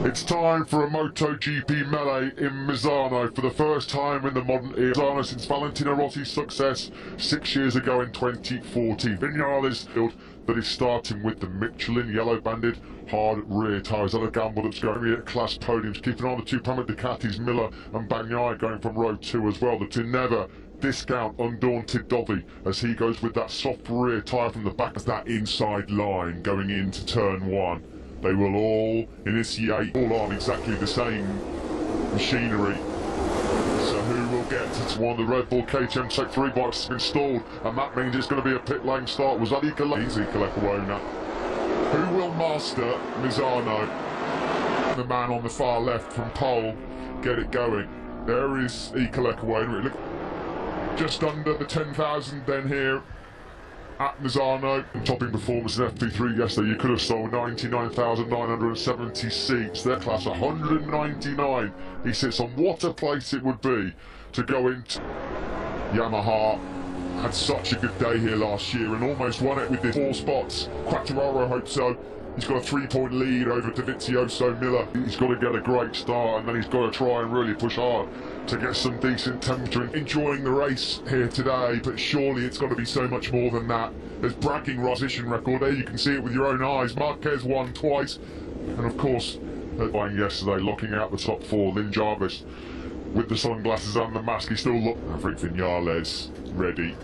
It's time for a MotoGP melee in Misano for the first time in the modern era. Misano since Valentino Rossi's success 6 years ago in 2014. Vinales field that is starting with the Michelin yellow-banded hard rear tyres. Other gamble that's going at class podiums, keeping on the two prominent Ducatis, Miller and Bagnaia going from row 2 as well. The two never discount undaunted Dovi as he goes with that soft rear tyre from the back of that inside line going into turn 1. They will all initiate all on exactly the same machinery. So who will get to one? The Red Bull KTM Tech 3 box has been installed, and that means it's going to be a pit lane start. Was that Ikalekawona? Who will master Misano? The man on the far left from pole, get it going. There is Ikalekawona. Just under the 10,000 then here at Misano. Topping performance in FP3 yesterday, you could have sold 99,970 seats. Their class 199. He sits on what a place it would be to go into. Yamaha had such a good day here last year and almost won it with the 4 spots. Quartararo hopes so. He's got a 3-point lead over Dovizioso Miller. He's got to get a great start and then he's got to try and really push hard to get some decent temperature. Enjoying the race here today, but surely it's got to be so much more than that. There's bragging position record there, you can see it with your own eyes. Marquez won twice, and of course, buying yesterday, locking out the top 4. Lynn Jarvis with the sunglasses and the mask. He still looked. Mavericvinales ready,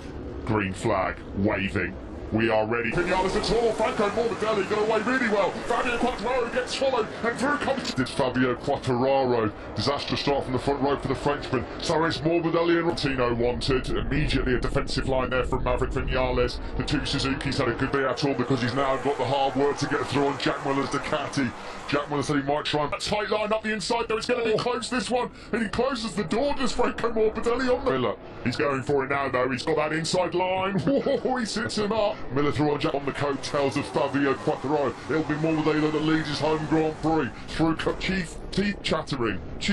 green flag waving. We are ready. Vinales at all. Franco Morbidelli got away really well. Fabio Quartararo gets followed, and through comes. It's Fabio Quartararo. Disastrous start from the front row for the Frenchman. So it's Morbidelli and Rotino wanted. Immediately a defensive line there from Mavericvinales. The two Suzuki's had a good day at all because he's now got the hard work to get through on Jack Miller's Ducati. Jack Miller said he might try and tight line up the inside though. It's going to be close this one, and he closes the door. Does Franco Morbidelli on the Miller? He's going for it now though. He's got that inside line. Whoa, he sits him up. Miller through on Jack on the coattails of Fabio Quartararo. It'll be Morbidelli that leads his home Grand Prix through teeth tattering. I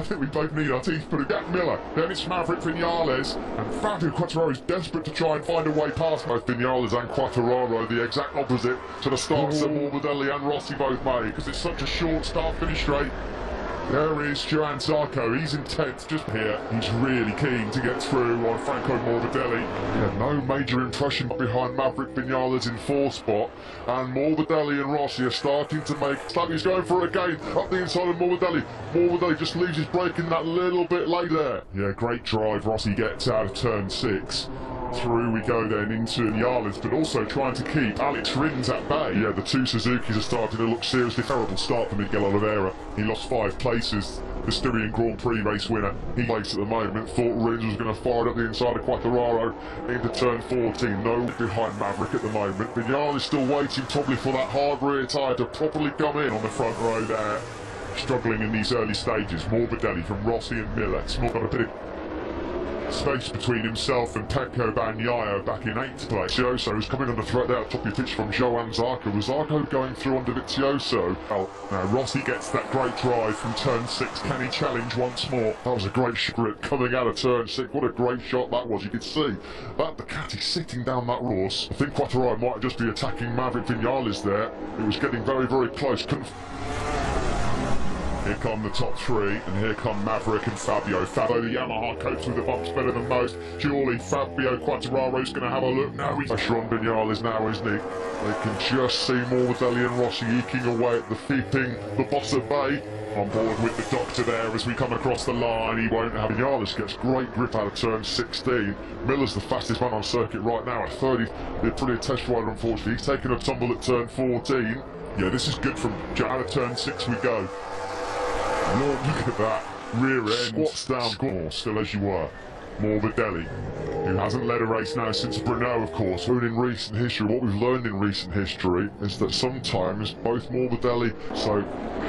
think we both need our teeth put Jack Miller. Then it's Mavericvinales, and Fabio Quartararo is desperate to try and find a way past both Vinales and Quartararo, the exact opposite to the starts that Morbidelli and Rossi both made, because it's such a short start finish straight. There is Johan Zarco, he's intense just here. He's really keen to get through on Franco Morbidelli. Yeah, no major impression behind Mavericvinales in 4th spot. And Morbidelli and Rossi are starting to make... He's going for it again, up the inside of Morbidelli. Morbidelli just leaves his braking that little bit late there. Yeah, great drive Rossi gets out of turn 6. Through we go then into Vinales, but also trying to keep Alex Rins at bay. Yeah, the two Suzukis are starting to look seriously. Terrible start for Miguel Oliveira. He lost 5 places. The Styrian Grand Prix race winner. He makes at the moment. Thought Rins was going to fire it up the inside of Quartararo into turn 14. No behind Maverick at the moment. Vinales is still waiting probably for that hard rear tyre to properly come in on the front row there. Struggling in these early stages. Morbidelli from Rossi and Miller. It's not got a bit of space between himself and Pecco Bagnaia back in 8th place. Dovizioso is coming on the threat there at top of the pitch from Johan Zarco. Was Zarco going through on Dovizioso? Well, now Rossi gets that great drive from turn 6. Can he challenge once more? That was a great grip coming out of turn 6. What a great shot that was. You could see that Ducati sitting down that horse. I think Quartararo might just be attacking Mavericvinales there. It was getting very, very close. Here come the top 3, and here come Maverick and Fabio. Fabio, the Yamaha copes with the bumps better than most. Surely Fabio Quartararo's going to have a look now. He's pressure on Vinales now, isn't he? They can just see Morbidelli and Rossi eking away at the keeping the boss at bay. On board with the doctor there as we come across the line. He won't have Vinales gets great grip out of turn 16. Miller's the fastest man on circuit right now at 30. They're pretty a test rider, unfortunately. He's taken a tumble at turn 14. Yeah, this is good from out of turn 6 we go. Lord, look at that. Rear end. Squats down. Score, still as you were. Morbidelli, who hasn't led a race now since Brno, of course. In recent history, what we've learned in recent history is that sometimes both Morbidelli, so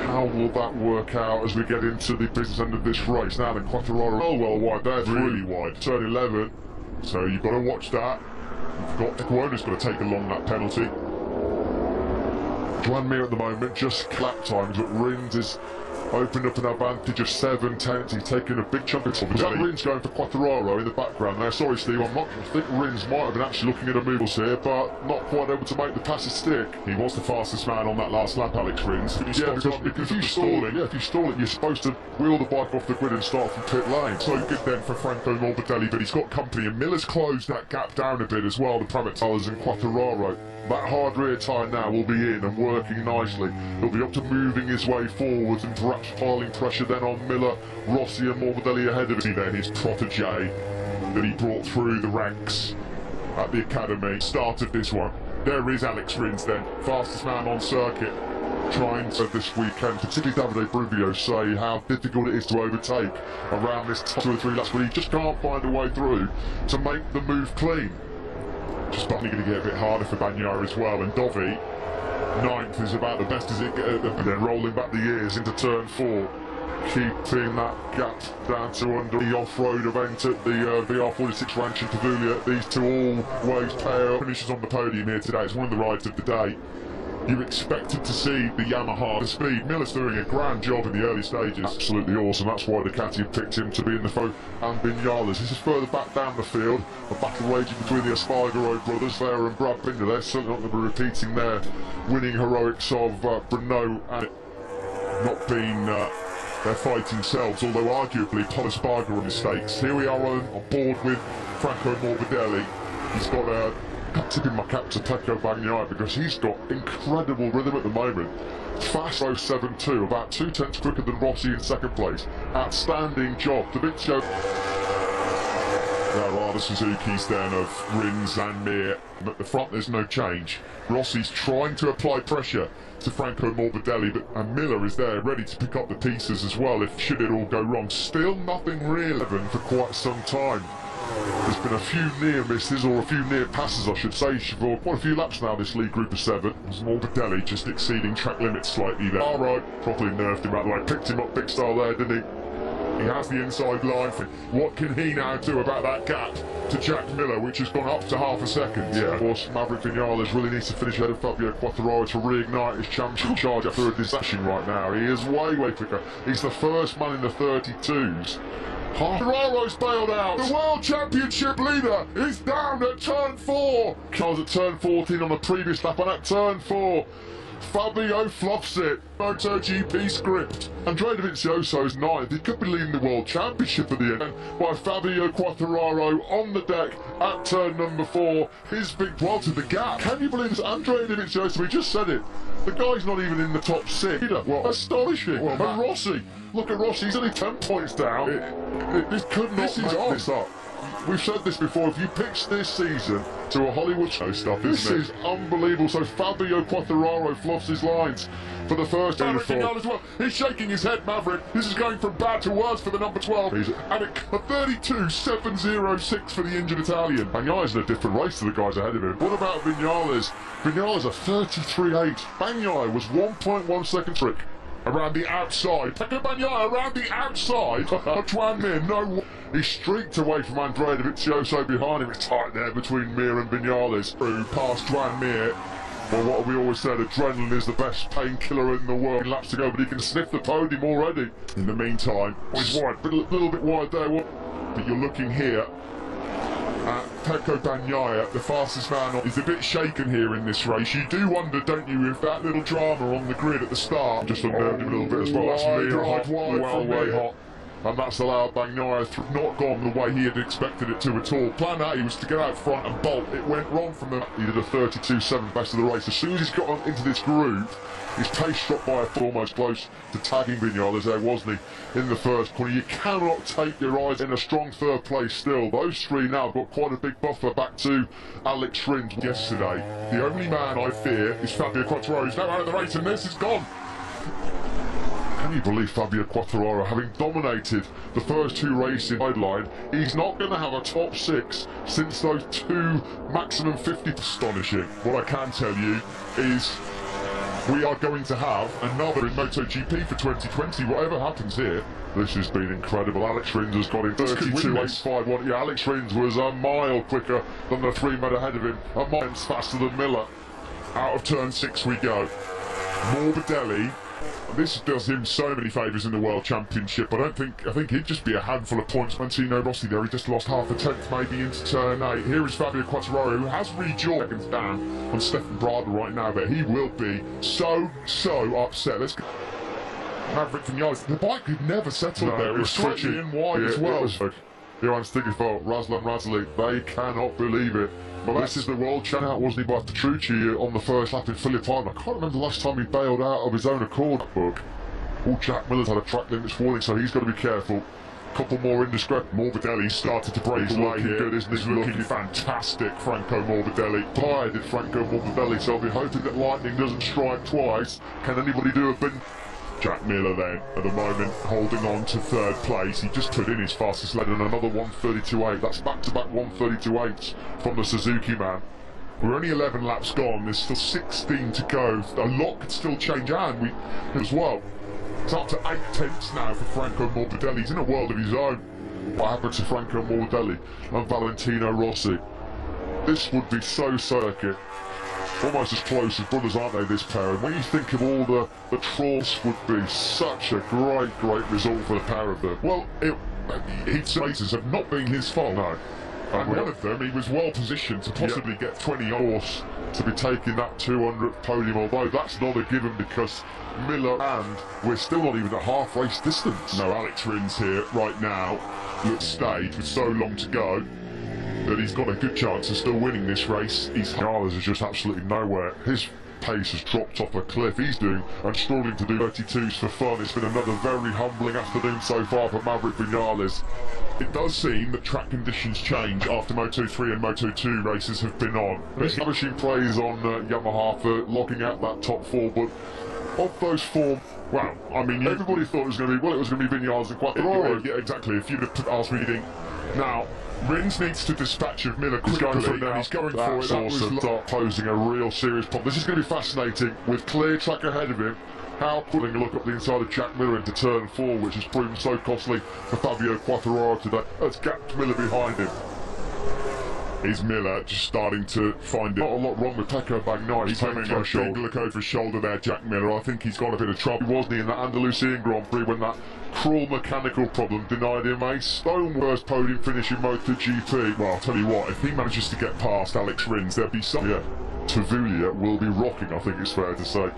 how will that work out as we get into the business end of this race? Now then, Quartararo, well wide there, really wide. Turn 11, so you've got to watch that. You've got Equona's got to take along that penalty. Joan Mir at the moment, just clap times, but Rins is opened up an advantage of 7/10. He's taken a big chunk of time. Rins going for Quartararo in the background there. Sorry, Steve, I think Rins might have been actually looking at a moves here, but not quite able to make the passes stick. He was the fastest man on that last lap, Alex Rins. Yeah, because if you stall it, you're supposed to wheel the bike off the grid and start from pit lane. So good then for Franco Morbidelli, but he's got company, and Miller's closed that gap down a bit as well, the Pramatalers and Quartararo. That hard rear tyre now will be in and working nicely. He'll be up to moving his way forwards and perhaps piling pressure then on Miller, Rossi and Morbidelli ahead of him. Then his protege that he brought through the ranks at the academy started this one. There is Alex Rins then, fastest man on circuit, trying to this weekend, particularly Davide Bruvio, say how difficult it is to overtake around this 2 or 3 laps, but he just can't find a way through to make the move clean. Just probably going to get a bit harder for Bagnaia as well, and Dovi, 9th, is about the best as it gets, and then rolling back the years into turn 4, keeping that gap down to under the off-road event at the VR46 Ranch in Pavoulia. These two always pair finishes on the podium here today. It's one of the rides of the day. You expected to see the Yamaha, the speed. Miller's doing a grand job in the early stages. Absolutely awesome. That's why Ducati have picked him to be in the foe. And Vinales. This is further back down the field. A battle raging between the Espargaro brothers there and Brad Binder. They're certainly not going to be repeating their winning heroics of Brno and not being their fighting selves, although arguably Paul Espargaro mistakes. Here we are on board with Franco Morbidelli. He's got a tipping my cap to Pecco Bagnaia because he's got incredible rhythm at the moment. Fast 0.72, about 2/10 quicker than Rossi in second place. Outstanding job. Davizio. There are the Suzuki's then of Rins and Mir. At the front there's no change. Rossi's trying to apply pressure to Franco Morbidelli, and Miller is there ready to pick up the pieces as well if should it all go wrong. Still nothing real for quite some time. There's been a few near misses, or a few near passes I should say, for quite a few laps now, this lead group of 7. There's Morbidelli just exceeding track limits slightly there. Alright, properly nerfed him out of the way, picked him up big style there, didn't he? He has the inside line. What can he now do about that gap to Jack Miller, which has gone up to half a second? Yeah, of course, Mavericvinales really needs to finish ahead of Fabio Quartararo to reignite his championship charge after a disaster right now. He is way quicker. He's the first man in the 32s. Quartararo's bailed out. The World Championship leader is down at turn 4. I was at turn 14 on the previous lap, and at turn 4, Fabio fluffs it. MotoGP script. Andrea Dovizioso's 9th. He could be leading the World Championship at the end. By Fabio Quartararo on the deck at turn number 4. His big well to the gap. Can you believe this? Andrea Dovizioso, we just said it. The guy's not even in the top 6. Well, astonishing. Well, and Rossi, look at Rossi, he's only 10 points down. This could not make this up. We've said this before, if you pitch this season to a Hollywood show stuff, this is unbelievable. So Fabio Quartararo fluffs his lines for the first time. Well. He's shaking his head, Maverick. This is going from bad to worse for the number 12. And a 32.706 for the injured Italian. Bagnaia's in a different race to the guys ahead of him. What about Vinales? Vinales a 33.8. Bagnaia was 1.1 second trick around the outside. Pecco Bagnaia around the outside of Juan Mir. No, he streaked away from Andrea Dovizioso behind him. It's tight there between Mir and Vinales. Through past Juan Mir. Well, what have we always said, adrenaline is the best painkiller in the world. Laps to go, but he can sniff the podium already. In the meantime, he's wide, but a little bit wide there. But you're looking here at Pecco Bagnaia, the fastest man. He's a bit shaken here in this race. You do wonder, don't you, if that little drama on the grid at the start just unnerved him a little bit as well. That's Mir hot, well way hot. And that's allowed Bagnaia not gone the way he had expected it to at all. Plan A was to get out front and bolt. It went wrong from him. He did a 32.7 best of the race. As soon as he's got into this groove, his pace dropped by a foot, almost close to tagging Vinales there, wasn't he, in the first corner. You cannot take your eyes in a strong third place still. Those three now have got quite a big buffer back to Alex Rins yesterday. The only man I fear is Fabio Quartararo. He's now out of the race and this is gone. Can you believe Fabio Quartararo, having dominated the first 2 races sideline, he's not going to have a top 6 since those 2 maximum 50. Astonishing. What I can tell you is we are going to have another in MotoGP for 2020, whatever happens here. This has been incredible. Alex Rins has got in 32.851. Yeah, Alex Rins was a mile quicker than the 3 men ahead of him, a mile faster than Miller. Out of turn 6 we go. Morbidelli This does him so many favours in the World Championship. I think he'd just be a handful of points. Valentino Rossi there, he just lost half a tenth maybe into turn 8. Here is Fabio Quattararo, who has rejoined seconds down on Stefan Bradl right now, but he will be so upset. Let's go. Mavericvinales, the bike could never settle there. It was slightly in wide as well. Johan Stigifo, Razlan Razali, they cannot believe it. Well, this is the world champion, wasn't he, by Petrucci on the first lap in Philippine. I can't remember the last time he bailed out of his own accord. All Jack Miller's had a track limits warning, so he's got to be careful. Couple more indiscreet. Morbidelli started to break away here. Good, isn't he? He's looking fantastic, Franco Morbidelli. Tired is Franco Morbidelli, so I'll be hoping that lightning doesn't strike twice. Can anybody do a bin? Jack Miller then, at the moment, holding on to third place. He just put in his fastest lap and another 132.8. That's back-to-back 132.8s from the Suzuki man. We're only 11 laps gone. There's still 16 to go. A lot could still change, and we as well. It's up to 8 tenths now for Franco Morbidelli. He's in a world of his own. What happened to Franco Morbidelli and Valentino Rossi? This would be so circuit. Almost as close as brothers, aren't they, this pair? And when you think of all the trolls, would be such a great result for the pair of them. Well, his races have not been his fault, no. And one of them, he was well positioned to possibly get 20 horse to be taking that 200th podium, although that's not a given because Miller and we're still not even at half race distance. No, Alex Rins here right now looks stayed with so long to go that he's got a good chance of still winning this race. Vinales is just absolutely nowhere. His pace has dropped off a cliff. He's doing and struggling to do 32s for fun. It's been another very humbling afternoon so far for Mavericvinales. It does seem that track conditions change after Moto3 and Moto2 races have been on. Establishing praise on Yamaha for locking out that top 4, but of those 4, well, I mean, everybody thought it was going to be, well, it was going to be Vinales and Quattararo. Yeah, exactly. If you'd have asked me, now, Rins needs to dispatch of Miller quickly, and he's going for it. That will start posing a real serious problem. This is going to be fascinating, with clear track ahead of him. How quickly look up the inside of Jack Miller into turn 4, which has proven so costly for Fabio Quattararo today. That's gapped Miller behind him. Is Miller just starting to find it? Not a lot wrong with Pecco Bagnaia. He's taking a big look over his shoulder there, Jack Miller. I think he's got a bit of trouble, wasn't he, in that Andalusian Grand Prix when that cruel mechanical problem denied him a stone first podium finish in MotoGP. Well, I'll tell you what, if he manages to get past Alex Rins, there'll be some... Yeah, Tavulia will be rocking, I think it's fair to say.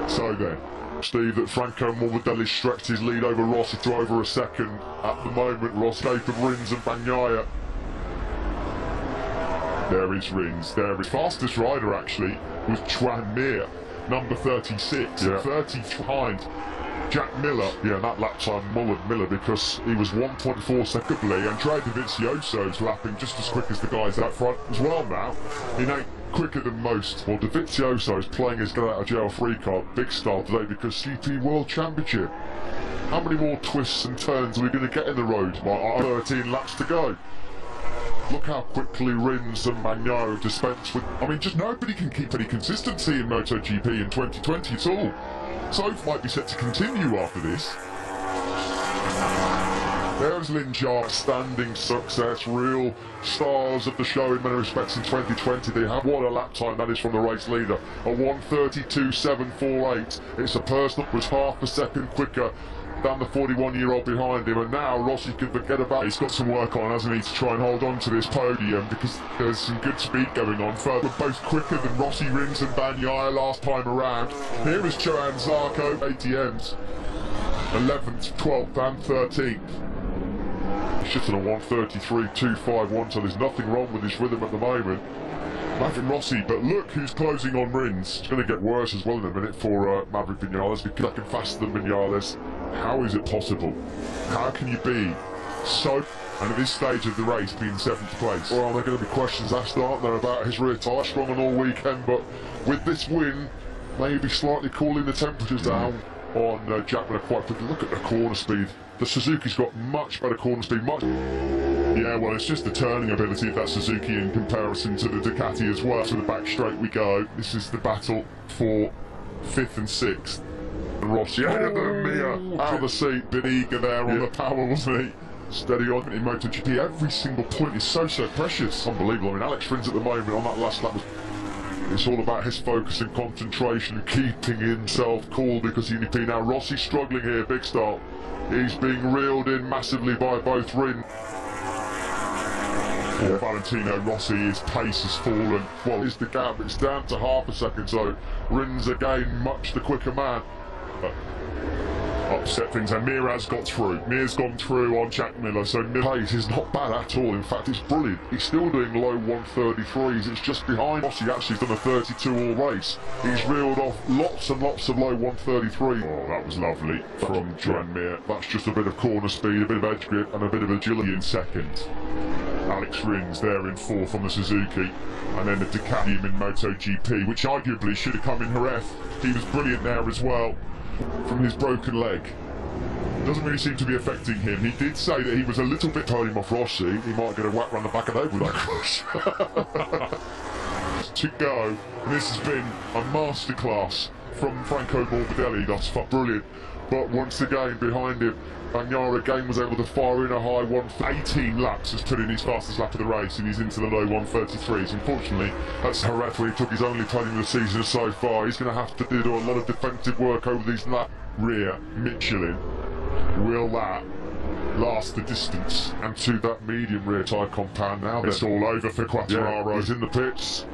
So then, Steve, that Franco Morbidelli stretched his lead over Rossi to over a second. At the moment, Rossi of Rins and Bagnaia. There is Rins, there is fastest rider actually was Chuan Mir, number 36, 30 behind Jack Miller. Yeah, that lap time mullered Miller because he was 1.4 secondly, and Andrea Dovizioso's lapping just as quick as the guys out front as well now. He ain't quicker than most. Well, Dovizioso is playing his get out of jail free card, big style today because GP World Championship. How many more twists and turns are we going to get in the road? Well, 13 laps to go. Look how quickly Rins and Bagnaia dispense with... I mean, just nobody can keep any consistency in MotoGP in 2020 at all. So it might be set to continue after this. There's Linjar, standing success, real stars of the show in many respects in 2020. They have what a lap time that is from the race leader, a 1:32.748. It's a person that was half a second quicker than the 41-year-old behind him, and now Rossi can forget about it. He's got some work on, hasn't he, to try and hold on to this podium because there's some good speed going on. Further, both quicker than Rossi, Rins and Bagnaia last time around. Here is Johan Zarco, ATMs, 11th, 12th and 13th. He's just on a 1:33.251, so there's nothing wrong with his rhythm at the moment. Maverick Rossi, but look who's closing on Rins. It's going to get worse as well in a minute for Mavericvinales because I can faster than Vinales. How is it possible? How can you be so, and at this stage of the race, be in 7th place? Well, there are going to be questions asked, aren't there, about his rear tyre strong on all weekend, but with this win, maybe slightly cooling the temperatures down on Jack Miller quite quickly. Look at the corner speed. The Suzuki's got much better corner speed, Yeah, well, it's just the turning ability of that Suzuki in comparison to the Ducati as well. To the back straight we go. This is the battle for 5th and 6th. And Rossi out of the seat, bit eager there on the power, wasn't he? Steady on in MotoGP. Every single point is so precious. Unbelievable. I mean, Alex Rins at the moment on that last lap was... It's all about his focus and concentration, keeping himself cool, because you see now Rossi's struggling here, big start. He's being reeled in massively by both Rins. For Valentino Rossi, his pace has fallen. Well, it's the gap, it's down to half a second, so Rins again much the quicker man. Upset things, and Mir's got through. Mir's gone through on Jack Miller, so pace is not bad at all. In fact, it's brilliant. He's still doing low 133s. It's just behind Rossi. Actually, he's done a 32 all race. He's reeled off lots and lots of low 133. Oh, that was lovely from Joan Mir. That's just a bit of corner speed, a bit of edge grip, and a bit of agility in second. Alex Rins there in fourth on the Suzuki, and then the Ducati in MotoGP, which arguably should have come in Jerez. He was brilliant there as well. From his broken leg. Doesn't really seem to be affecting him. He did say that he was a little bit holding him off Rossi. He might get a whack round the back of the head with that crush. To go. And this has been a masterclass from Franco Morbidelli. That's brilliant. But once again, behind him, Bagnaia again was able to fire in a high 18 laps, has put in his fastest lap of the race, and he's into the low 133s. Unfortunately, that's Jerez, where he took his only podium of the season so far. He's going to have to do a lot of defensive work over these laps. Rear Michelin, will that last the distance? And to that medium rear tyre compound now. It's all over for Quartararo. Yeah, he's in the pits,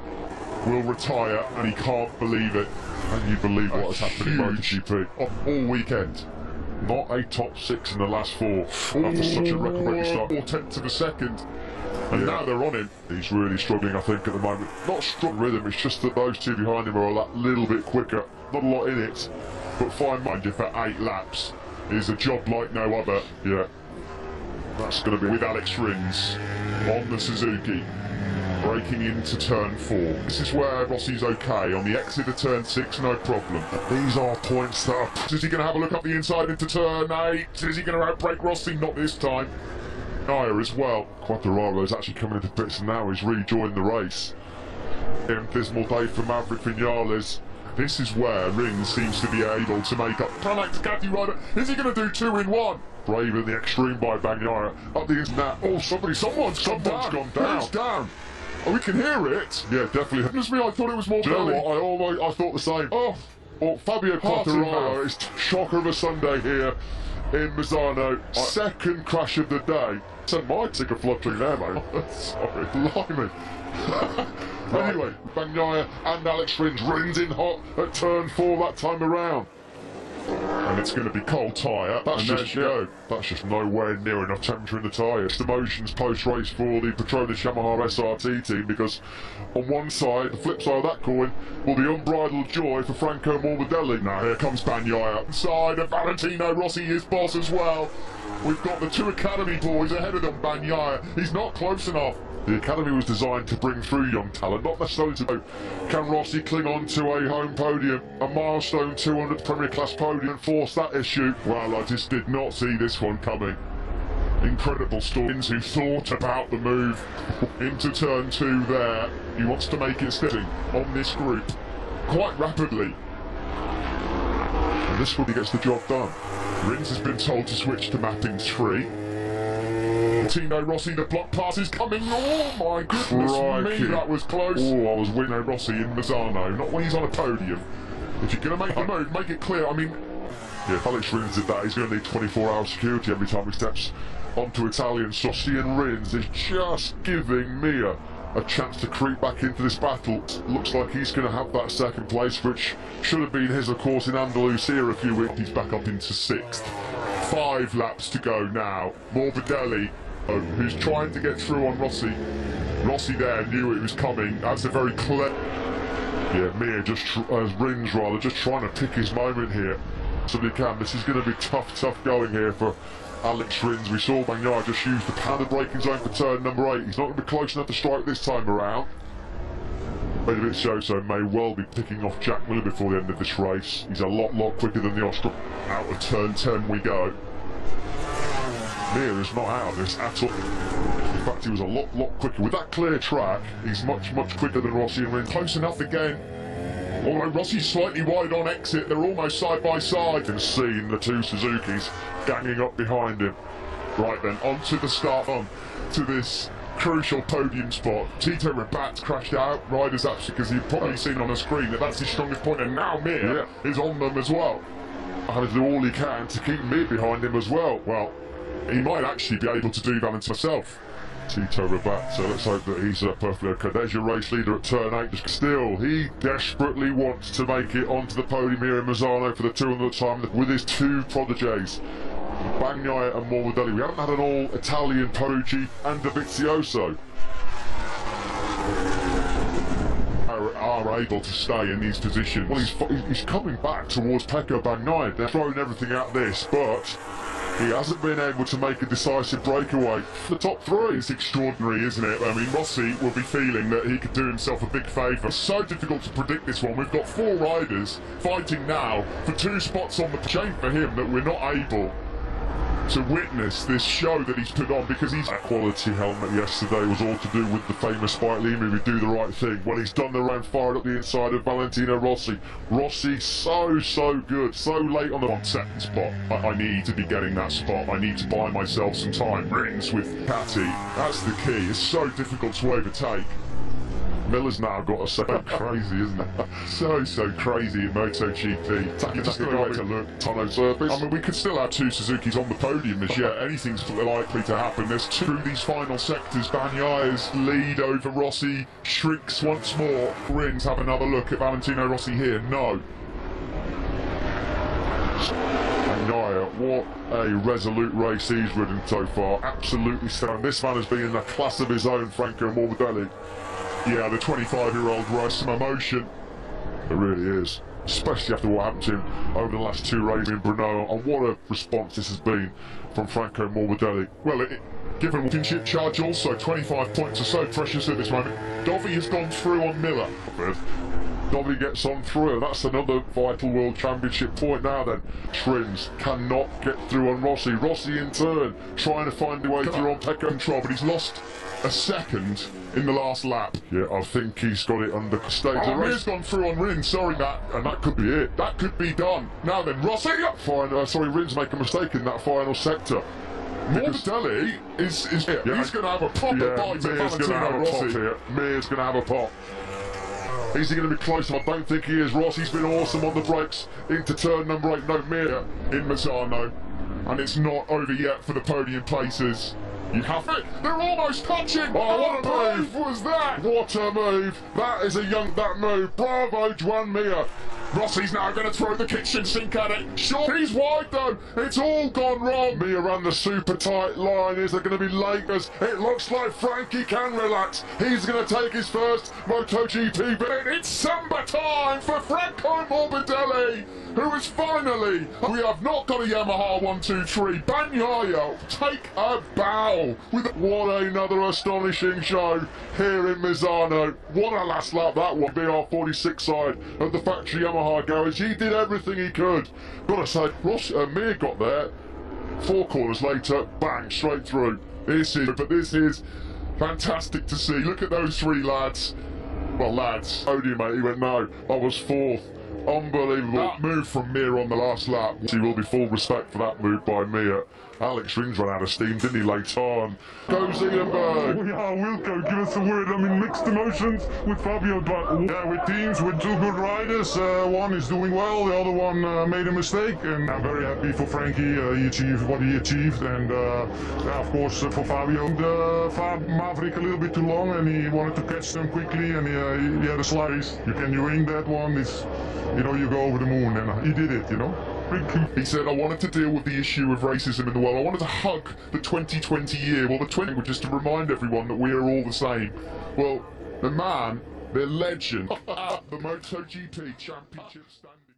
will retire, and he can't believe it. Can you believe what has happened in MotoGP all weekend? Not a top 6 in the last 4 after such a record-breaking start. 4/10 of a second, and now they're on him. He's really struggling, I think, at the moment. Not strong rhythm, it's just that those two behind him are that little bit quicker. Not a lot in it, but fine, mind you, for 8 laps is a job like no other. Yeah, that's going to be with Alex Rins on the Suzuki. Breaking into turn 4. This is where Rossi's okay. On the exit of turn 6, no problem. These are points that are... Is he going to have a look up the inside into turn 8? Is he going to outbrake Rossi? Not this time. Naya as well. Quartararo is actually coming into pits now. He's rejoined the race. Dismal day for Maverick-Vinales. This is where Rins seems to be able to make up. Ducati rider. Is he going to do 2 in 1? Brave in the extreme by Bagnaia. Up the inside. Oh, someone's gone down. Who's down? Oh, we can hear it. Yeah, definitely. Goodness me, I thought it was more. Do you know what? I thought the same. Oh, Fabio Quartararo. It's shocker of a Sunday here in Misano. Second crash of the day. Sent my ticker fluttering there, mate. Sorry, blimey. Anyway, Bagnaia and Alex Rins in hot at turn 4 that time around. And it's going to be cold tyre. That's just nowhere near enough temperature in the tyre. It's emotions post-race for the Petronas Yamaha SRT team, because on one side, the flip side of that coin, will be unbridled joy for Franco Morbidelli. Now here comes Bagnaia. Inside of Valentino Rossi, his boss as well. We've got the 2 Academy boys ahead of them, Bagnaia. He's not close enough. The Academy was designed to bring through young talent, not necessarily to go. Can Rossi cling on to a home podium, a milestone 200th Premier Class podium, and force that issue? Well, I just did not see this one coming. Incredible stories who thought about the move into turn 2 there. He wants to make it steady on this group quite rapidly. And this one, he gets the job done. Rins has been told to switch to mapping 3. Valentino Rossi, the block pass is coming. Oh my goodness me, that was close. Oh, I was winning Rossi in Misano, not when he's on a podium. If you're going to make the move, make it clear. I mean, yeah, if Alex Rins did that, he's going to need 24-hour security every time he steps onto Italian. Rossi and Rins is just giving Mir a chance to creep back into this battle. Looks like he's going to have that second place, which should have been his, of course, in Andalusia a few weeks. He's back up into 6th. 5 laps to go now. Morbidelli, who's trying to get through on Rossi. Rossi there knew it was coming. That's a very clever... Yeah, Mir Rins rather, just trying to pick his moment here. So he can. This is going to be tough going here for Alex Rins. We saw Bagnaia just use the pounded braking zone for turn number 8. He's not going to be close enough to strike this time around. Made a bit so may well be picking off Jack Miller before the end of this race. He's a lot quicker than the Austrian. Out of turn 10 we go. Mir is not out of this at all. In fact, he was a lot quicker. With that clear track, he's much quicker than Rossi and Rins. Close enough again. Although Rossi's slightly wide on exit, they're almost side by side. And seeing the 2 Suzukis ganging up behind him. Right then, onto the start, on to this crucial podium spot. Tito Rabat's crashed out. Riders actually, because you've probably seen on the screen that that's his strongest point, and now Mir is on them as well. And to do all he can to keep Mir behind him as well. Well, he might actually be able to do Valentino himself. Tito Rabat, so let's hope that he's perfectly okay. There's your race leader at turn 8. Still, he desperately wants to make it onto the podium here in Misano for the 200th time with his two prodigies, Bagnaia and Morbidelli. We haven't had an all-Italian Peruggi and Dovizioso are able to stay in these positions. Well, he's coming back towards Pecco Bagnaia. They're throwing everything at this, but he hasn't been able to make a decisive breakaway. The top 3 is extraordinary, isn't it? I mean, Rossi will be feeling that he could do himself a big favour. It's so difficult to predict this one. We've got 4 riders fighting now for 2 spots on the chain for him that we're not able to witness this show that he's put on, because he's... That quality helmet yesterday was all to do with the famous Spike Lee movie, Do the Right Thing. Well, he's done the round, fired up the inside of Valentino Rossi. Rossi, so good, so late on the 1-second spot. I need to be getting that spot. I need to buy myself some time. Rings with Catty. That's the key. It's so difficult to overtake. Miller's now got a second. Crazy, isn't it? So crazy in MotoGP. Just the way to look. Tonneau surface. I mean, we could still have 2 Suzukis on the podium as yet. Anything's likely to happen. There's 2 through these final sectors. Bagnaia's lead over Rossi shrinks once more. Rins, have another look at Valentino Rossi here. No. Bagnaia, what a resolute race he's ridden so far. Absolutely sound. This man has been in a class of his own, Franco Morbidelli. Yeah, the 25-year-old rush, some emotion. It really is. Especially after what happened to him over the last 2 races in Brno. And what a response this has been from Franco Morbidelli. Well, given championship charge also, 25 points are so precious at this moment. Dovi has gone through on Miller. Dovi gets on through, and that's another vital World Championship point now then. Trims cannot get through on Rossi. Rossi in turn, trying to find a way through on Pecco control, but he's lost a second in the last lap. Yeah, I think he's got it under stage. Oh, Mir's gone through on Rins, sorry that, and that could be it. That could be done. Now then, Rossi! Sorry, Rins make a mistake in that final sector. Morbidelli is here. Yeah, he's going to have a proper bite at Valentino Rossi. Mir's going to have a pop. Is he going to be close? I don't think he is. Rossi's been awesome on the brakes into turn number 8. No, Mir in Misano. And it's not over yet for the podium places. You have it. They're almost touching. Oh, what a move was that? What a move. That is that move. Bravo, Juan Mir. Rossi's now going to throw the kitchen sink at it. Sure, he's wide though. It's all gone wrong. Mir ran the super tight line. Is there going to be Lakers? It looks like Frankie can relax. He's going to take his first MotoGP, but it's Samba time for Franco Morbidelli, who is finally... We have not got a Yamaha 123. Bagnaia, take a bow. What another astonishing show here in Misano. What a last lap that would be. Our 46 side of the factory Yamaha garage. He did everything he could. Gotta say, Mir got there. 4 corners later, bang, straight through. This is fantastic to see. Look at those 3 lads. Well, lads, podium, mate. He went, no, I was 4th. Unbelievable. That move from Mir on the last lap. He will be full respect for that move by Mir. Alex Rins ran out of steam, didn't he, late on? Go Zeelenberg! Oh, yeah, Wilco, give us a word. I mean, mixed emotions with Fabio, but yeah, with teams, with 2 good riders. One is doing well, the other one made a mistake, and I'm very happy for Frankie. He achieved what he achieved, and yeah, of course for Fabio. And Maverick a little bit too long, and he wanted to catch them quickly, and he had a slice. You wing that one, it's, you know, you go over the moon, and he did it, you know. He said, I wanted to deal with the issue of racism in the world. I wanted to hug the 2020 year. Well, the 20 was just to remind everyone that we are all the same. Well, the man, the legend, the MotoGP championship standing.